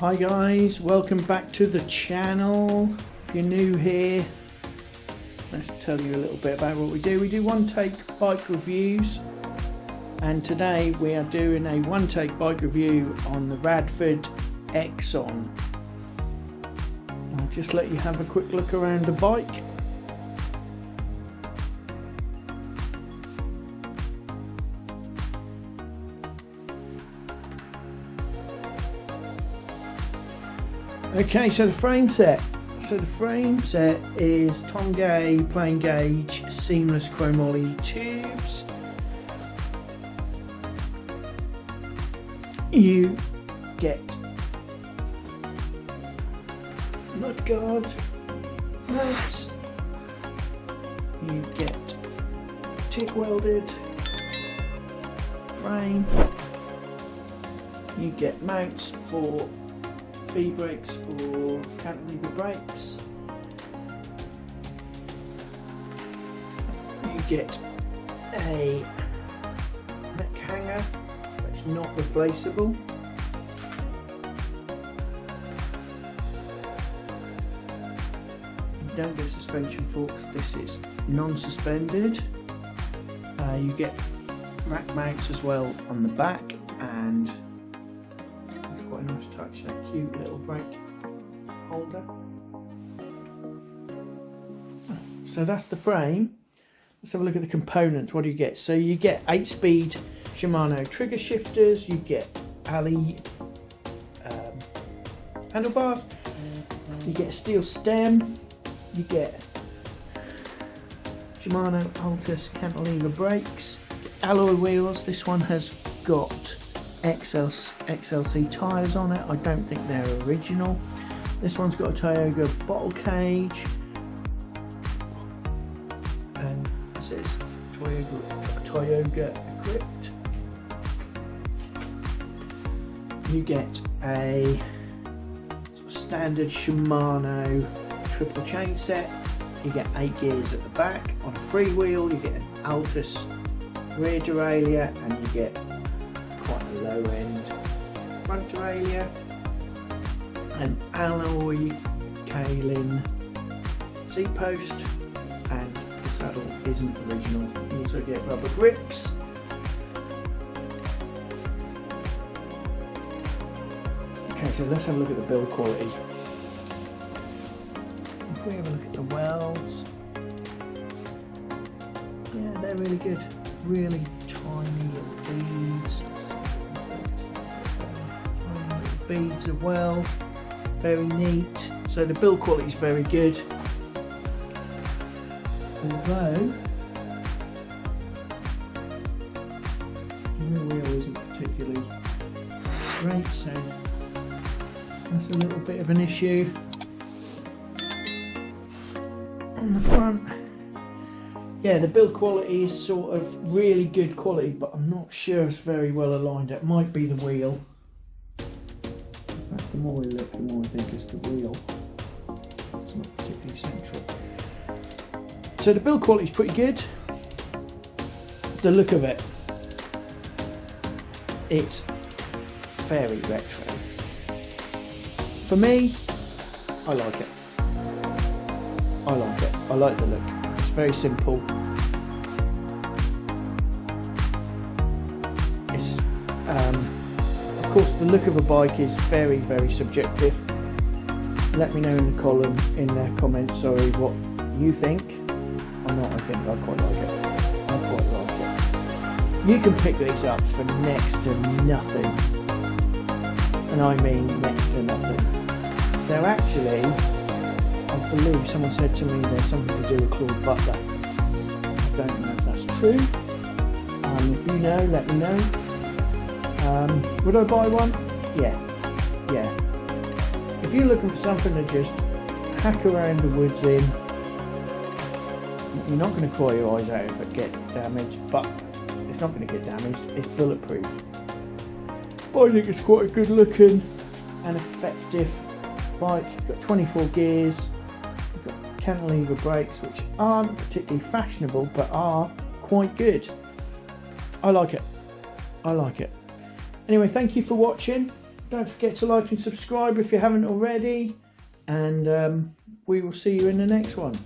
Hi guys, welcome back to the channel. If you're new here, let's tell you a little bit about what we do. We do one-take bike reviews, and today we are doing a one-take bike review on the Radford Exon. I'll just let you have a quick look around the bike. Okay, so the frame set. So the frame set is Tongay plain gauge seamless chromoly tubes. You get mudguard mounts. You get TIG welded frame. You get mounts for feed brakes or cantilever brakes. You get a neck hanger that's not replaceable. You don't get suspension forks, this is non-suspended. You get rack mounts as well on the back, and quite a nice touch, that cute little brake holder. So that's the frame. Let's have a look at the components. What do you get? So you get 8-speed Shimano trigger shifters, you get alley handlebars, you get a steel stem, you get Shimano Altus cantilever brakes, alloy wheels. This one has got XLC tyres on it. I don't think they're original. This one's got a Tioga bottle cage, and it says Tioga equipped. You get a standard Shimano triple chain set. You get 8 gears at the back. On a freewheel you get an Altus rear derailleur, and you get quite a low end front derailleur, an alloy kaolin seat post, and the saddle isn't original. You also get rubber grips. Okay, so let's have a look at the build quality. If we have a look at the welds, yeah, they're really good. Really tiny little beads. Beads of weld, very neat. So the build quality is very good. Although the rear wheel isn't particularly great, so that's a little bit of an issue. On the front, yeah, the build quality is sort of really good quality, but I'm not sure it's very well aligned. It might be the wheel. In fact, the more we look, the more I think it's the wheel. It's not particularly central. So the build quality is pretty good. The look of it, it's very retro. For me, I like it. I like it. I like the look. It's very simple. It's of course the look of a bike is very, very subjective. Let me know in the column, in the comments, sorry, what you think. Or not, I think I quite like it. I quite like it. You can pick these up for next to nothing. And I mean next to nothing. They're actually, I believe someone said to me there's something to do with Claude Butler. I don't know if that's true. If you know, let me know. Would I buy one? Yeah. If you're looking for something to just hack around the woods in, you're not going to cry your eyes out if it gets damaged, but it's not going to get damaged. It's bulletproof. But I think it's quite a good looking and effective bike. You've got 24 gears. You've got cantilever brakes, which aren't particularly fashionable, but are quite good. I like it. Anyway, thank you for watching. Don't forget to like and subscribe if you haven't already, and we will see you in the next one.